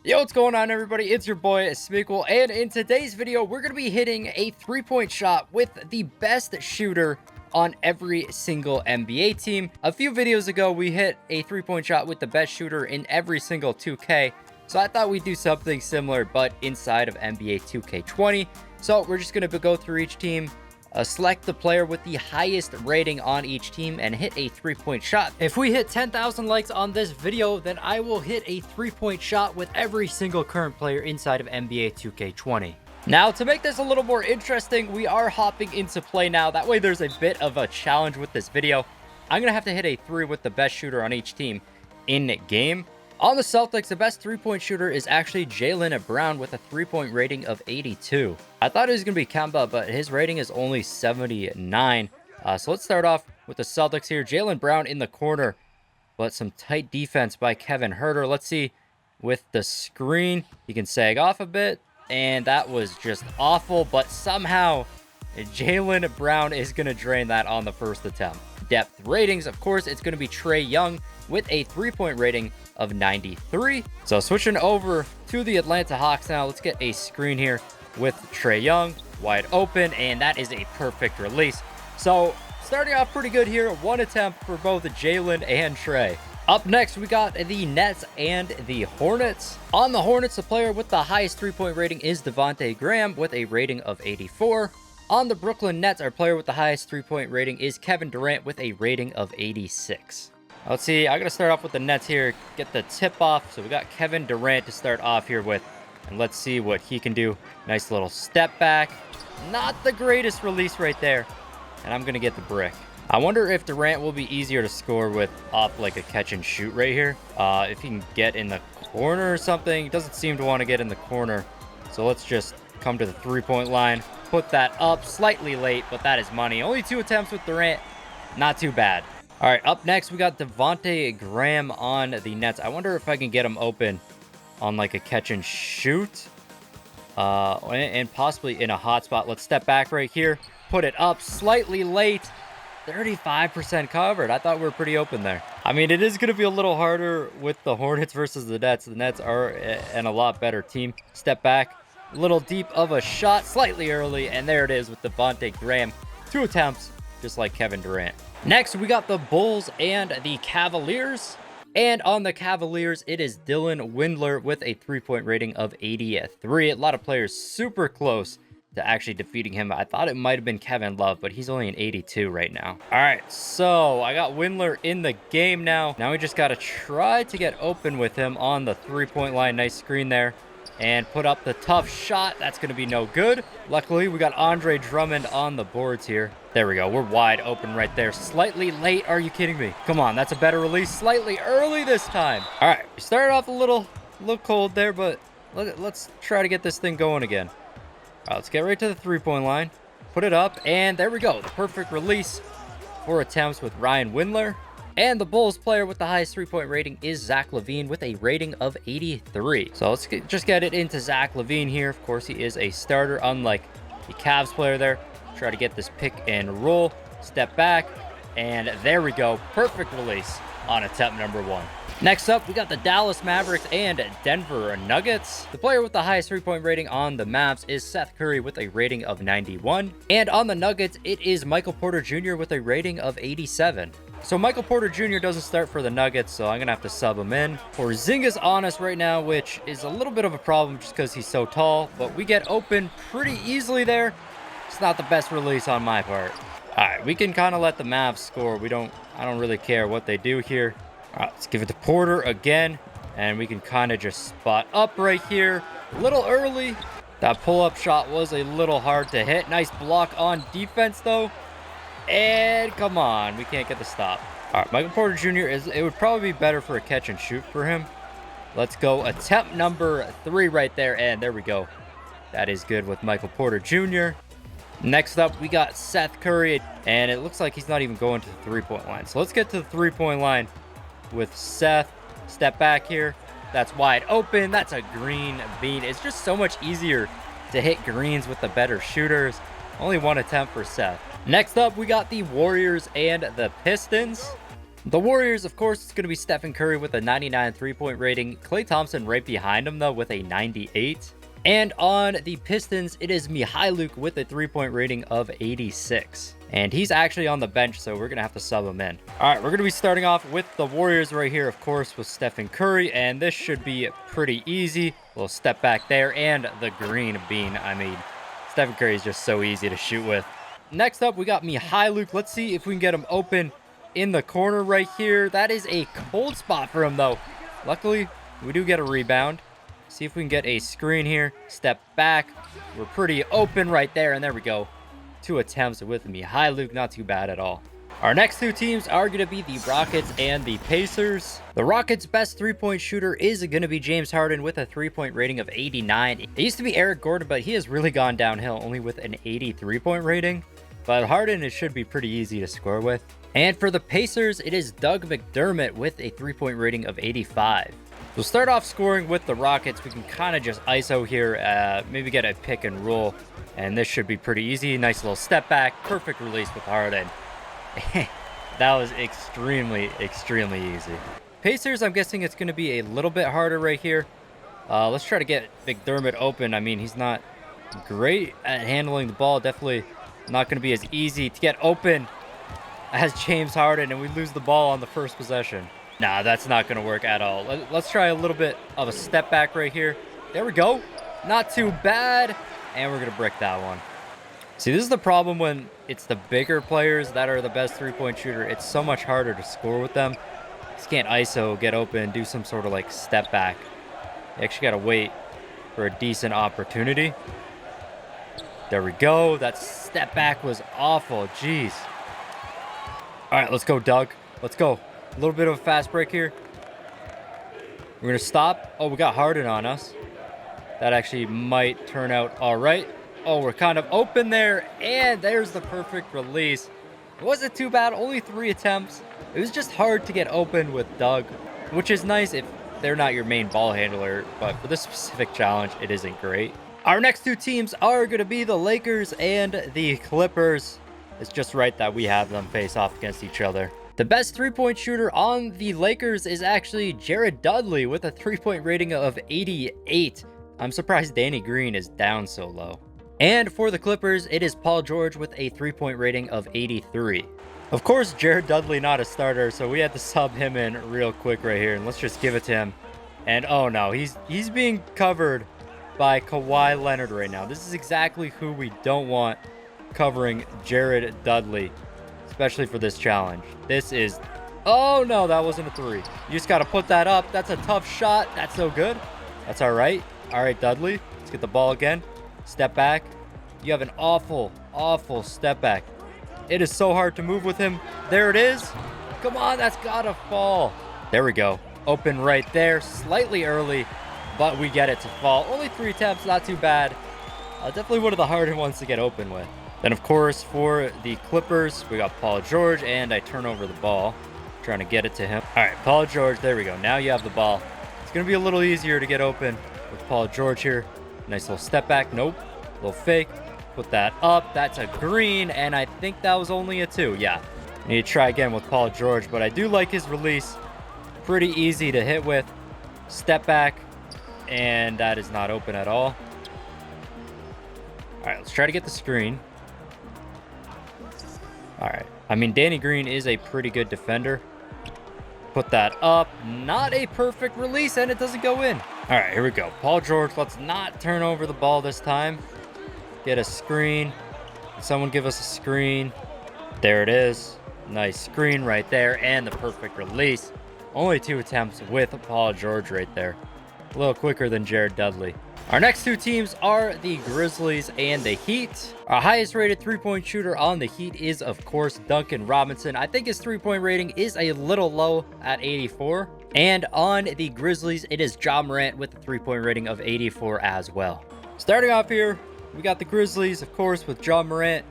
Yo, what's going on, everybody? It's your boy Smequle, and in today's video we're going to be hitting a three-point shot with the best shooter on every single NBA team. A few videos ago we hit a three-point shot with the best shooter in every single 2K, so I thought we'd do something similar but inside of NBA 2K20. So we're just going to go through each team, select the player with the highest rating on each team, and hit a three-point shot. If we hit 10,000 likes on this video, then I will hit a three-point shot with every single current player inside of NBA 2K20. Now, to make this a little more interesting, we are hopping into play now. That way there's a bit of a challenge with this video. I'm going to have to hit a three with the best shooter on each team in game. On the Celtics, the best three-point shooter is actually Jaylen Brown with a three-point rating of 82. I thought it was going to be Kemba, but his rating is only 79. So let's start off with the Celtics here. Jaylen Brown in the corner, but some tight defense by Kevin Huerter. Let's see, with the screen, he can sag off a bit, and that was just awful, but somehow Jaylen Brown is going to drain that on the first attempt. Depth ratings, of course, it's going to be Trae Young with a three-point rating of 93. So switching over to the Atlanta Hawks now, let's get a screen here with Trae Young wide open, and that is a perfect release. So starting off pretty good here, one attempt for both Jaylen and Trae. Up next, we got the Nets and the Hornets. On the Hornets, the player with the highest three-point rating is Devontae Graham with a rating of 84. On the Brooklyn Nets, our player with the highest three-point rating is Kevin Durant with a rating of 86. Let's see, I'm going to start off with the Nets here, get the tip off. So we got Kevin Durant to start off here with, and let's see what he can do. Nice little step back. Not the greatest release right there, and I'm going to get the brick. I wonder if Durant will be easier to score with off like a catch and shoot right here. If he can get in the corner or something. He doesn't seem to want to get in the corner. So let's just come to the three-point line. Put that up slightly late, but that is money. Only 2 attempts with Durant. Not too bad. All right, up next, we got Devontae Graham on the Nets. I wonder if I can get him open on like a catch and shoot. And possibly in a hot spot. Let's step back right here. Put it up slightly late. 35% covered. I thought we were pretty open there. I mean, it is going to be a little harder with the Hornets versus the Nets. The Nets are a lot better team. Step back. A little deep of a shot, slightly early, and there it is with Devontae Graham. 2 attempts, just like Kevin Durant. Next, we got the Bulls and the Cavaliers. And on the Cavaliers, it is Dylan Windler with a three-point rating of 83. A lot of players super close to actually defeating him. I thought it might have been Kevin Love, but he's only an 82 right now. All right, so I got Windler in the game now. Now we just got to try to get open with him on the three-point line. Nice screen there. And put up the tough shot. That's going to be no good. Luckily, we got Andre Drummond on the boards here. There we go. We're wide open right there. Slightly late. Are you kidding me? Come on. That's a better release. Slightly early this time. All right. We started off a little cold there, but let's try to get this thing going again. All right. Let's get right to the three-point line. Put it up. And there we go. The perfect release. 4 attempts with Ryan Windler. And the Bulls player with the highest three-point rating is Zach LaVine with a rating of 83. So let's just get it into Zach LaVine here. Of course, he is a starter, unlike the Cavs player there. Try to get this pick and roll. Step back. And there we go. Perfect release on attempt number 1. Next up, we got the Dallas Mavericks and Denver Nuggets. The player with the highest three-point rating on the Mavs is Seth Curry with a rating of 91. And on the Nuggets, it is Michael Porter Jr. with a rating of 87. So Michael Porter Jr. doesn't start for the Nuggets, so I'm going to have to sub him in. Porzingis on us right now, which is a little bit of a problem just because he's so tall. But we get open pretty easily there. It's not the best release on my part. All right, we can kind of let the Mavs score. I don't really care what they do here. All right, let's give it to Porter again. And we can kind of just spot up right here. A little early. That pull-up shot was a little hard to hit. Nice block on defense, though. And come on, we can't get the stop. All right, Michael Porter Jr. it would probably be better for a catch and shoot for him. Let's go attempt number 3 right there, and there we go. That is good with Michael Porter Jr. Next up, we got Seth Curry, and it looks like he's not even going to the three-point line. So let's get to the three-point line with Seth. Step back here. That's wide open. That's a green bean. It's just so much easier to hit greens with the better shooters. Only 1 attempt for Seth. Next up, we got the Warriors and the Pistons. The Warriors, of course, it's going to be Stephen Curry with a 99 3-point rating. Klay Thompson right behind him, though, with a 98. And on the Pistons, it is Mykhailiuk with a 3-point rating of 86. And he's actually on the bench, so we're going to have to sub him in. All right, we're going to be starting off with the Warriors right here, of course, with Stephen Curry. And this should be pretty easy. A little step back there and the green bean. I mean, Stephen Curry is just so easy to shoot with. Next up, we got Mykhailiuk. Let's see if we can get him open in the corner right here. That is a cold spot for him, though. Luckily, we do get a rebound. See if we can get a screen here. Step back. We're pretty open right there, and there we go. 2 attempts with Mykhailiuk. Not too bad at all. Our next 2 teams are going to be the Rockets and the Pacers. The Rockets' best 3-point shooter is going to be James Harden with a 3-point rating of 89. It used to be Eric Gordon, but he has really gone downhill, only with an 83-point rating. But Harden, it should be pretty easy to score with. And for the Pacers, it is Doug McDermott with a 3-point rating of 85. We'll start off scoring with the Rockets. We can kind of just ISO here, maybe get a pick and roll. And this should be pretty easy. Nice little step back. Perfect release with Harden. That was extremely easy. Pacers, I'm guessing it's going to be a little bit harder right here. Let's try to get McDermott open. I mean, he's not great at handling the ball. Definitely not going to be as easy to get open as James Harden, and we lose the ball on the first possession. Nah, that's not going to work at all. Let's try a little bit of a step back right here. There we go. Not too bad. And we're going to brick that one. See, this is the problem when it's the bigger players that are the best 3-point shooter. It's so much harder to score with them. You just can't ISO, get open, do some sort of like step back. You actually got to wait for a decent opportunity. There we go. That step back was awful. Jeez. All right, let's go, Doug. Let's go. A little bit of a fast break here. We're going to stop. Oh, we got Harden on us. That actually might turn out all right. Oh, we're kind of open there. And there's the perfect release. It wasn't too bad. Only 3 attempts. It was just hard to get open with Doug, which is nice if they're not your main ball handler. But for this specific challenge, it isn't great. Our next 2 teams are going to be the Lakers and the Clippers. It's just right that we have them face off against each other. The best 3-point shooter on the Lakers is actually Jared Dudley with a 3-point rating of 88. I'm surprised Danny Green is down so low. And for the Clippers, it is Paul George with a 3-point rating of 83. Of course, Jared Dudley not a starter, so we had to sub him in real quick right here. And let's just give it to him. And oh no, he's being covered by Kawhi Leonard right now. This is exactly who we don't want covering Jared Dudley, especially for this challenge. This is... Oh no, that wasn't a 3. You just got to put that up. That's a tough shot. That's so good. That's all right. All right, Dudley. Let's get the ball again. Step back. You have an awful step back. It is so hard to move with him. There it is. Come on, that's gotta fall. There we go. Open right there. Slightly early, but we get it to fall. Only 3 attempts, not too bad. Definitely one of the harder ones to get open with. Then, of course, for the Clippers, we got Paul George, and I turn over the ball, trying to get it to him. All right, Paul George, there we go. Now you have the ball. It's going to be a little easier to get open with Paul George here. Nice little step back. Nope. Little fake. Put that up. That's a green, and I think that was only a 2. Yeah. I need to try again with Paul George, but I do like his release. Pretty easy to hit with. Step back, and that is not open at all. All right, let's try to get the screen. All right. I mean, Danny Green is a pretty good defender. Put that up. Not a perfect release, and it doesn't go in. All right, here we go. Paul George, let's not turn over the ball this time. Get a screen. Can someone give us a screen? There it is. Nice screen right there, and the perfect release. Only 2 attempts with Paul George right there. A little quicker than Jared Dudley. Our next 2 teams are the Grizzlies and the Heat. Our highest rated 3-point shooter on the Heat is, of course, Duncan Robinson. I think his 3-point rating is a little low at 84. And on the Grizzlies, it is Ja Morant with a 3-point rating of 84 as well. Starting off here, we got the Grizzlies, of course, with Ja Morant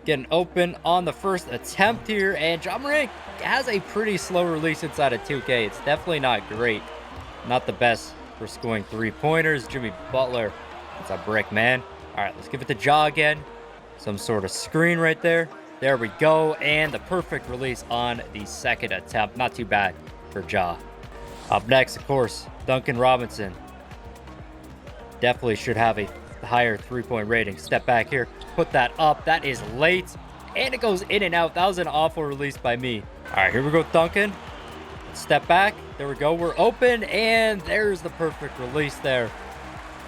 getting open on the first attempt here. And Ja Morant has a pretty slow release inside of 2K. It's definitely not great. Not the best for scoring 3-pointers. Jimmy Butler, it's a brick, man. All right, let's give it to Ja again. Some sort of screen right there. There we go. And the perfect release on the second attempt. Not too bad for Ja. Up next, of course, Duncan Robinson. Definitely should have a higher three-point rating. Step back here. Put that up. That is late. And it goes in and out. That was an awful release by me. All right, here we go, Duncan. Step back. There we go. We're open. And there's the perfect release there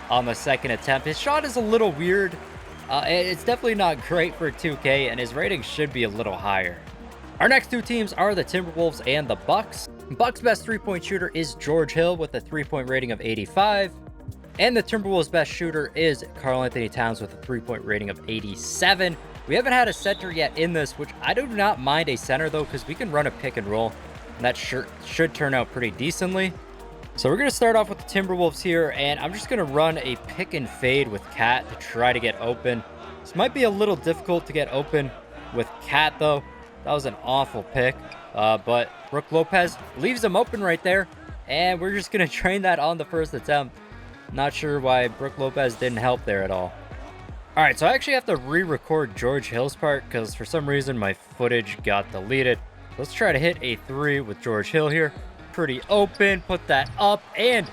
on the second attempt. His shot is a little weird. It's definitely not great for 2K, and his rating should be a little higher. Our next two teams are the Timberwolves and the Bucks. Bucks' best three-point shooter is George Hill with a three-point rating of 85. And the Timberwolves' best shooter is Karl Anthony Towns with a three-point rating of 87. We haven't had a center yet in this, which I do not mind a center, though, because we can run a pick and roll. And that should turn out pretty decently. So we're going to start off with the Timberwolves here, and I'm just going to run a pick and fade with Cat to try to get open. This might be a little difficult to get open with Cat, though. That was an awful pick, but Brook Lopez leaves him open right there, and we're just going to train that on the first attempt. Not sure why Brook Lopez didn't help there at all. All right, so I actually have to re-record George Hill's part because for some reason my footage got deleted. Let's try to hit a three with George Hill here. Pretty open, put that up, and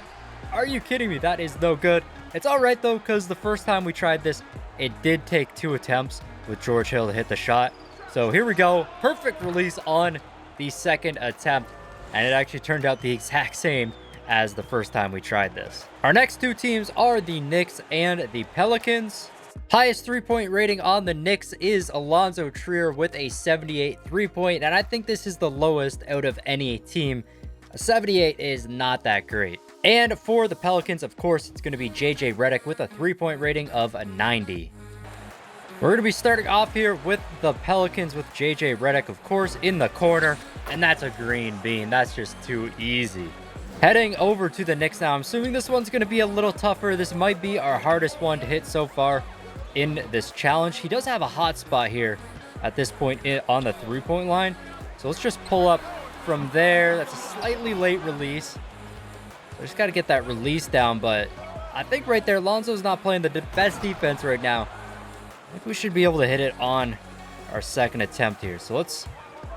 are you kidding me? That is no good. It's all right, though, because the first time we tried this, it did take 2 attempts with George Hill to hit the shot. So here we go. Perfect release on the second attempt, and it actually turned out the exact same as the first time we tried this. Our next two teams are the Knicks and the Pelicans. Highest three-point rating on the Knicks is Alonzo Trier with a 78 three-point, and I think this is the lowest out of any team. A 78 is not that great. And for the Pelicans, of course, it's going to be JJ Redick with a three-point rating of a 90. We're going to be starting off here with the Pelicans with JJ Redick, of course, in the corner. And that's a green bean. That's just too easy. Heading over to the Knicks now. I'm assuming this one's going to be a little tougher. This might be our hardest one to hit so far in this challenge. He does have a hot spot here at this point on the three-point line. So let's just pull up from there. That's a slightly late release. I just got to get that release down, but I think right there, Lonzo's not playing the best defense right now. I think we should be able to hit it on our second attempt here. So let's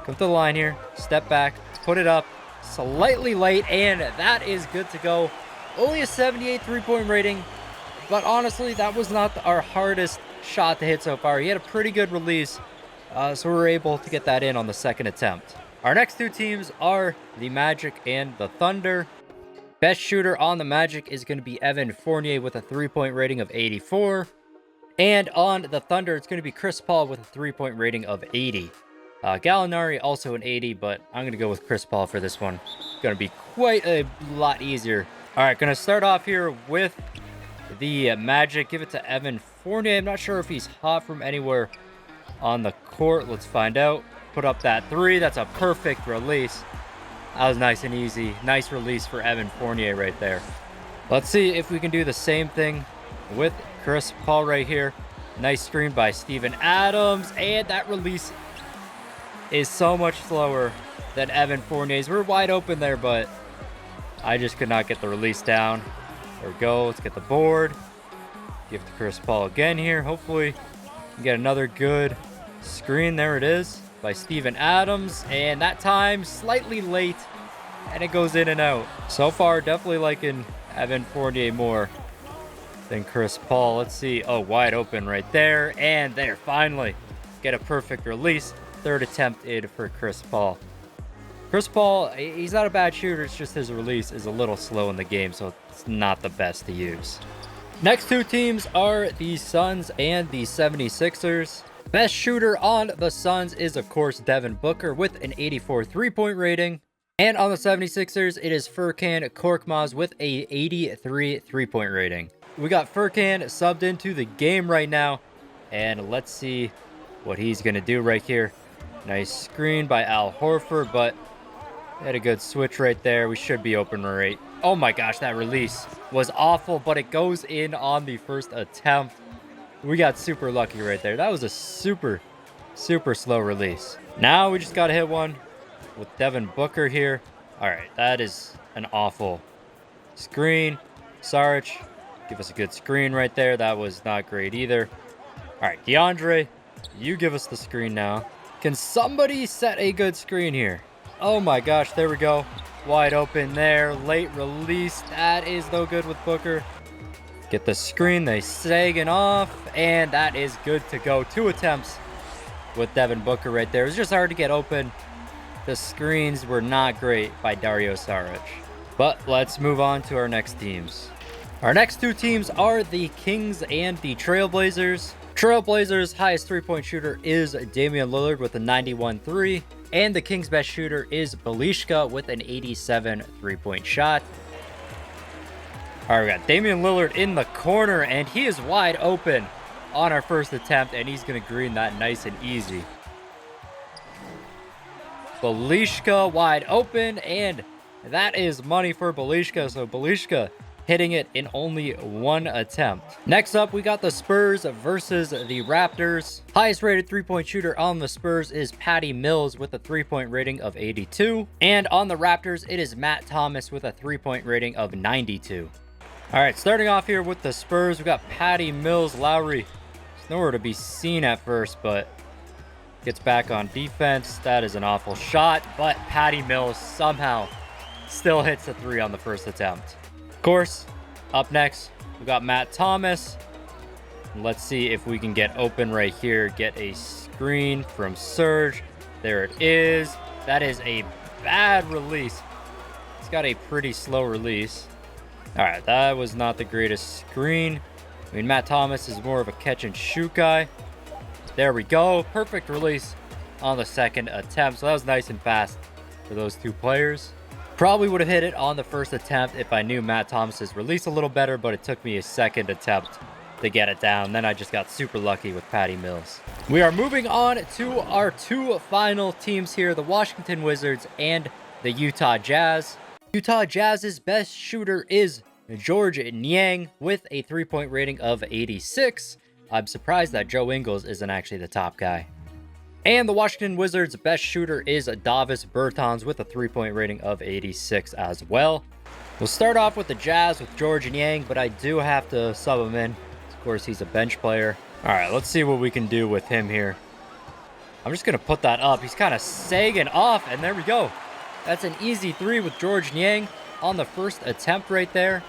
come to the line here, step back, put it up, slightly late, and that is good to go. Only a 78 three-point rating, but honestly, that was not our hardest shot to hit so far. He had a pretty good release, so we were able to get that in on the second attempt. Our next two teams are the Magic and the Thunder. Best shooter on the Magic is going to be Evan Fournier with a three-point rating of 84. And on the Thunder, it's going to be Chris Paul with a three-point rating of 80. Gallinari also an 80, but I'm going to go with Chris Paul for this one. It's going to be quite a lot easier. All right, going to start off here with the Magic. Give it to Evan Fournier. I'm not sure if he's hot from anywhere on the court. Let's find out. Put up that three. That's a perfect release. That was nice and easy. Nice release for Evan Fournier right there. Let's see if we can do the same thing with Chris Paul right here. Nice screen by Steven Adams. And that release is so much slower than Evan Fournier's. We're wide open there, but I just could not get the release down. There we go. Let's get the board. Give it to Chris Paul again here. Hopefully, we get another good screen. There it is by Steven Adams. And that time, slightly late. And it goes in and out. So far, definitely liking Evan Fournier more than Chris Paul. Let's see. Oh, wide open right there. And there, finally, get a perfect release. Third attempt in for Chris Paul. Chris Paul, he's not a bad shooter. It's just his release is a little slow in the game, so it's not the best to use. Next two teams are the Suns and the 76ers. Best shooter on the Suns is, of course, Devin Booker with an 84 three-point rating. And on the 76ers, it is Furkan Korkmaz with a 83 three-point rating. We got Furkan subbed into the game right now. And let's see what he's going to do right here. Nice screen by Al Horford, but had a good switch right there. We should be open right. Oh my gosh, that release was awful, but it goes in on the first attempt. We got super lucky right there. That was a super slow release. Now we just got to hit one with Devin Booker here. All right, that is an awful screen. Saric, give us a good screen right there. That was not great either. All right, DeAndre, you give us the screen now. Can somebody set a good screen here? Oh my gosh, there we go. Wide open there. Late release. That is no good with Booker. Get the screen. They sagging off. And that is good to go. 2 attempts with Devin Booker right there. It was just hard to get open. The screens were not great by Dario Saric. But let's move on to our next teams. Our next 2 teams are the Kings and the Trailblazers. Trailblazers' highest 3-point shooter is Damian Lillard with a 91-3. And the Kings' best shooter is Belishka with an 87 3-point shot. All right, we got Damian Lillard in the corner, and he is wide open on our first attempt, and he's going to green that nice and easy. Belishka wide open, and that is money for Belishka. So Belishka hitting it in only 1 attempt. Next up, we got the Spurs versus the Raptors. Highest rated 3-point shooter on the Spurs is Patty Mills with a 3-point rating of 82. And on the Raptors, it is Matt Thomas with a 3-point rating of 92. All right, starting off here with the Spurs, we got Patty Mills. Lowry is nowhere to be seen at first, but gets back on defense. That is an awful shot, but Patty Mills somehow still hits a 3 on the first attempt. Of course, up next, we got Matt Thomas. Let's see if we can get open right here. Get a screen from Serge. There it is. That is a bad release. It's got a pretty slow release. All right, that was not the greatest screen. I mean, Matt Thomas is more of a catch and shoot guy. There we go. Perfect release on the second attempt. So that was nice and fast for those 2 players. Probably would have hit it on the first attempt if I knew Matt Thomas's release a little better, but it took me a second attempt to get it down. Then I just got super lucky with Patty Mills. We are moving on to our 2 final teams here, the Washington Wizards and the Utah Jazz. Utah Jazz's best shooter is George Niang with a 3-point rating of 86. I'm surprised that Joe Ingles isn't actually the top guy. And the Washington Wizards' best shooter is Davis Bertans with a 3-point rating of 86 as well. We'll start off with the Jazz with George Niang, but I do have to sub him in. Of course, he's a bench player. All right, let's see what we can do with him here. I'm just going to put that up. He's kind of sagging off, and there we go. That's an easy 3 with George Niang on the first attempt right there.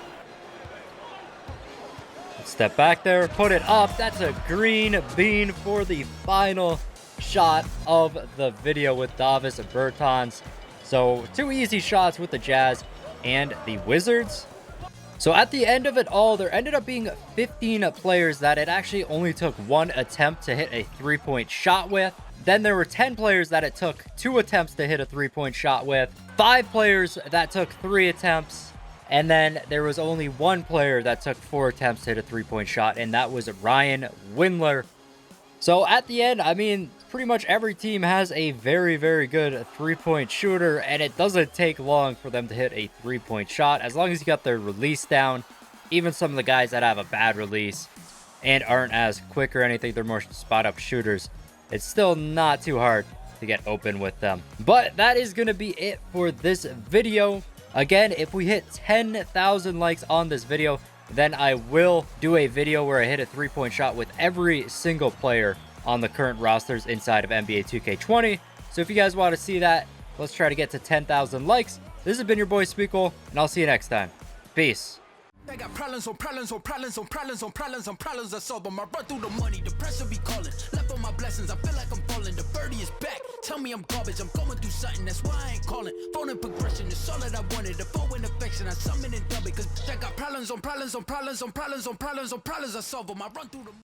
Let's step back there, put it up. That's a green bean for the final shot of the video with Davis Bertans. So 2 easy shots with the Jazz and the Wizards. So at the end of it all, there ended up being 15 players that it actually only took 1 attempt to hit a 3-point shot with. Then there were 10 players that it took 2 attempts to hit a 3-point shot with, 5 players that took 3 attempts, and then there was only 1 player that took 4 attempts to hit a 3-point shot, and that was Ryan Windler. So at the end, I mean, pretty much every team has a very, very good 3-point shooter, and it doesn't take long for them to hit a 3-point shot as long as you got their release down. Even some of the guys that have a bad release and aren't as quick or anything, they're more spot-up shooters. It's still not too hard to get open with them. But that is going to be it for this video. Again, if we hit 10,000 likes on this video, then I will do a video where I hit a 3-point shot with every single player on the current rosters inside of NBA 2K20. So if you guys want to see that, let's try to get to 10,000 likes. This has been your boy Smequle, and I'll see you next time. Peace. I got problems on problems on problems on problems on problems on problems I solve them. I run through the money, the pressure be calling. Left on my blessings, I feel like I'm falling. The birdie is back, tell me I'm garbage. I'm going through something, that's why I ain't calling. Phone and progression is all that I wanted. The phone and affection, I summon and dub it. Cause I got problems on problems on problems on problems on problems on problems I solve them. I run through the